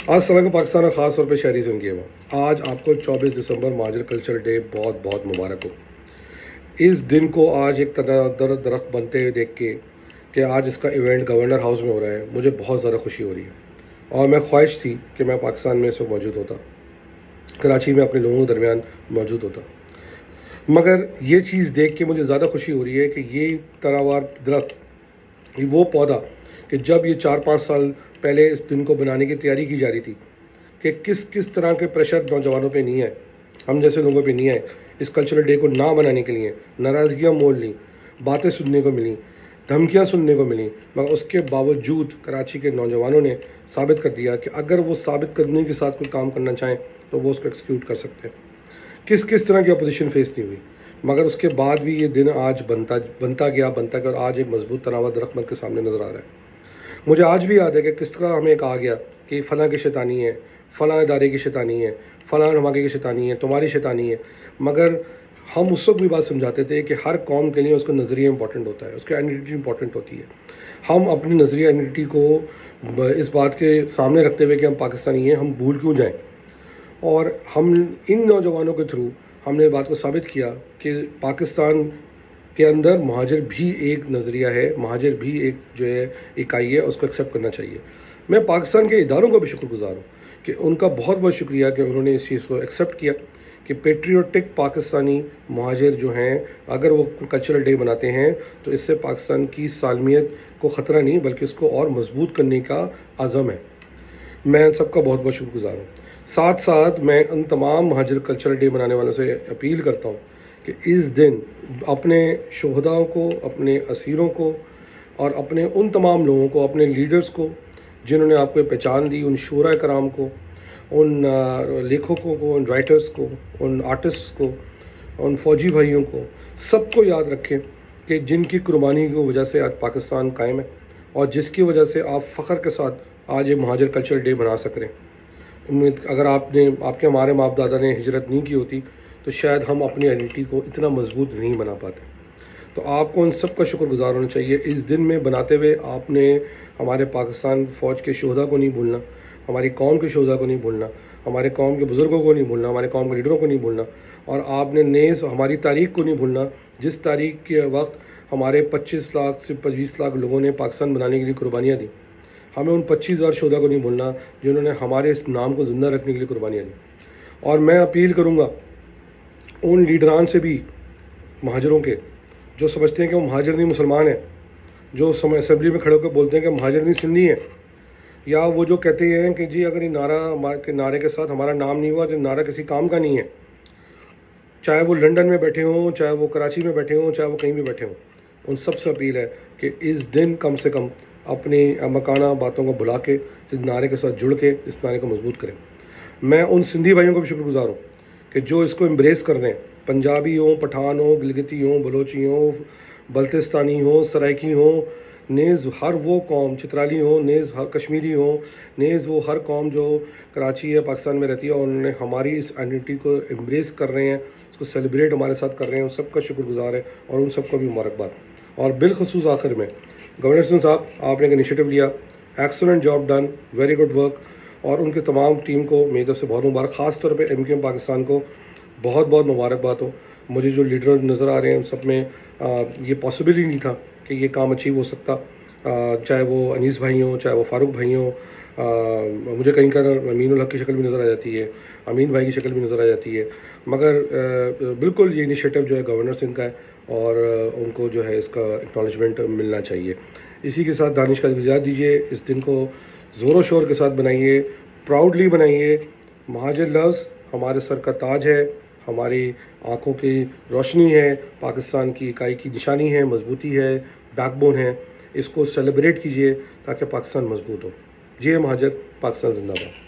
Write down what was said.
آج سالانہ پاکستان اور خاص طور پہ شہری زندگی میں آج آپ کو 24 دسمبر مہاجر کلچر ڈے بہت بہت مبارک ہو۔ اس دن کو آج ایک درخت بنتے ہوئے دیکھ کے کہ آج اس کا ایونٹ گورنر ہاؤس میں ہو رہا ہے، مجھے بہت زیادہ خوشی ہو رہی ہے اور میں خواہش تھی کہ میں پاکستان میں اس وقت موجود ہوتا، کراچی میں اپنے لوگوں کے درمیان موجود ہوتا، مگر یہ چیز دیکھ کے مجھے زیادہ خوشی ہو رہی ہے کہ یہ تناوار درخت، یہ وہ پودا کہ جب یہ 4-5 سال پہلے اس دن کو بنانے کی تیاری کی جا رہی تھی کہ کس طرح کے پریشر نوجوانوں پہ نہیں ہے، ہم جیسے لوگوں پہ نہیں ہے، اس کلچرل ڈے کو نہ بنانے کے لیے ناراضگیاں مول لیں، باتیں سننے کو ملیں، دھمکیاں سننے کو ملیں، مگر اس کے باوجود کراچی کے نوجوانوں نے ثابت کر دیا کہ اگر وہ ثابت کرنے کے ساتھ کوئی کام کرنا چاہیں تو وہ اس کو ایکسیکیوٹ کر سکتے ہیں۔ کس طرح کی اپوزیشن فیس نہیں ہوئی، مگر اس کے بعد بھی یہ دن آج بنتا گیا اور آج ایک مضبوط تناور درخت بن کے سامنے نظر آ رہا ہے۔ مجھے آج بھی یاد ہے کہ کس طرح ہمیں کہا گیا کہ فلاں کی شیطانی ہے، فلاں ادارے کی شیطانی ہے، فلاں دھماکے کی شیطانی ہے، تمہاری شیطانی ہے، مگر ہم اس وقت بھی بات سمجھاتے تھے کہ ہر قوم کے لیے اس کا نظریہ امپورٹنٹ ہوتا ہے، اس کی آئیڈینٹی امپورٹنٹ ہوتی ہے۔ ہم اپنی نظریہ آئیڈینٹی کو اس بات کے سامنے رکھتے ہوئے کہ ہم پاکستانی ہیں، ہم بھول کیوں جائیں، اور ہم ان نوجوانوں کے تھرو ہم نے بات کو ثابت کیا کہ پاکستان کے اندر مہاجر بھی ایک نظریہ ہے، مہاجر بھی ایک جو ہے اکائی ہے، اس کو ایکسیپٹ کرنا چاہیے۔ میں پاکستان کے اداروں کا بھی شکر گزار ہوں کہ ان کا بہت بہت شکریہ کہ انہوں نے اس چیز کو ایکسیپٹ کیا کہ پیٹریوٹک پاکستانی مہاجر جو ہیں اگر وہ کلچرل ڈے بناتے ہیں تو اس سے پاکستان کی سالمیت کو خطرہ نہیں بلکہ اس کو اور مضبوط کرنے کا عزم ہے۔ میں سب کا بہت بہت شکر گزار ہوں۔ ساتھ ساتھ میں ان تمام مہاجر کلچرل ڈے بنانے والوں سے اپیل کرتا ہوں کہ اس دن اپنے شہداؤں کو، اپنے اسیروں کو اور اپنے ان تمام لوگوں کو، اپنے لیڈرز کو جنہوں نے آپ کو پہچان دی، ان شعراء کرام کو، ان لیکھکوں کو، ان رائٹرز کو، ان آرٹسٹس کو، ان فوجی بھائیوں کو، سب کو یاد رکھیں کہ جن کی قربانی کی وجہ سے آج پاکستان قائم ہے اور جس کی وجہ سے آپ فخر کے ساتھ آج یہ مہاجر کلچرل ڈے بنا سک رہے ہیں۔ اگر آپ کے ہمارے باپ دادا نے ہجرت نہیں کی ہوتی تو شاید ہم اپنی آئیڈینٹی کو اتنا مضبوط نہیں بنا پاتے۔ تو آپ کو ان سب کا شکر گزار ہونا چاہیے۔ اس دن میں بناتے ہوئے آپ نے ہمارے پاکستان فوج کے شہداء کو نہیں بھولنا، ہماری قوم کے شہداء کو نہیں بھولنا، ہمارے قوم کے بزرگوں کو نہیں بھولنا، ہمارے قوم کے لیڈروں کو نہیں بھولنا، اور آپ نے نیز ہماری تاریخ کو نہیں بھولنا، جس تاریخ کے وقت ہمارے 25 لاکھ سے 20 لاکھ لوگوں نے پاکستان بنانے کے لیے قربانیاں دیں۔ ہمیں ان 25,000 شہداء کو نہیں بھولنا جنہوں نے ہمارے اس نام کو زندہ رکھنے کے لیے قربانیاں دیں۔ اور میں اپیل کروں گا ان لیڈران سے بھی، مہاجروں کے، جو سمجھتے ہیں کہ وہ مہاجر نہیں مسلمان ہیں، جو اسمبلی میں کھڑے ہو کے بولتے ہیں کہ مہاجر نہیں سندھی ہیں، یا وہ جو کہتے ہیں کہ جی اگر یہ نعرے کے ساتھ ہمارا نام نہیں ہوا تو نعرہ کسی کام کا نہیں ہے، چاہے وہ لنڈن میں بیٹھے ہوں، چاہے وہ کراچی میں بیٹھے ہوں، چاہے وہ کہیں بھی بیٹھے ہوں، ان سب سے اپیل ہے کہ اس دن کم سے کم اپنی مکانہ باتوں کو بھلا کے اس نعرے کے ساتھ جڑ کے اس نعرے کو مضبوط کریں۔ میں ان سندھی بھائیوں کو بھی شکر گزار ہوں کہ جو اس کو امبریس کر رہے ہیں، پنجابی ہوں، پٹھان ہوں، گلگتی ہوں، بلوچی ہوں، بلتستانی ہوں، سرائکی ہوں، نیز ہر وہ قوم، چترالی ہوں، نیز ہر کشمیری ہوں، نیز وہ ہر قوم جو کراچی یا پاکستان میں رہتی ہے اور انہوں نے ہماری اس آئیڈینٹی کو امبریس کر رہے ہیں، اس کو سیلیبریٹ ہمارے ساتھ کر رہے ہیں، ان سب کا شکر گزار ہے اور ان سب کو بھی مبارکباد۔ اور بالخصوص آخر میں گورنر حسن صاحب، آپ نے ایک انیشیٹو لیا، excellent job done, very good work, اور ان کے تمام ٹیم کو میری طرف سے بہت مبارک، خاص طور پہ MQM پاکستان کو بہت بہت مبارکباد ہو۔ مجھے جو لیڈر نظر آ رہے ہیں ان سب میں یہ پاسبل ہی نہیں تھا کہ یہ کام اچیو ہو سکتا، چاہے وہ انیس بھائی ہوں، چاہے وہ فاروق بھائی ہوں، مجھے کہیں کا امین الحق کی شکل بھی نظر آ جاتی ہے، امین بھائی کی شکل بھی نظر آ جاتی ہے، مگر بالکل یہ انیشیٹو جو ہے گورنر سنگھ کا ہے اور ان کو جو ہے اس کا اکنالجمنٹ ملنا چاہیے۔ اسی کے ساتھ دانش کا اجازت دیجیے، اس دن کو زور و شور کے ساتھ بنائیے، پراؤڈلی بنائیے۔ مہاجر لفظ ہمارے سر کا تاج ہے، ہماری آنکھوں کی روشنی ہے، پاکستان کی اکائی کی نشانی ہے، مضبوطی ہے، بیک بون ہے۔ اس کو سیلیبریٹ کیجیے تاکہ پاکستان مضبوط ہو۔ جی مہاجر، پاکستان زندہ باد۔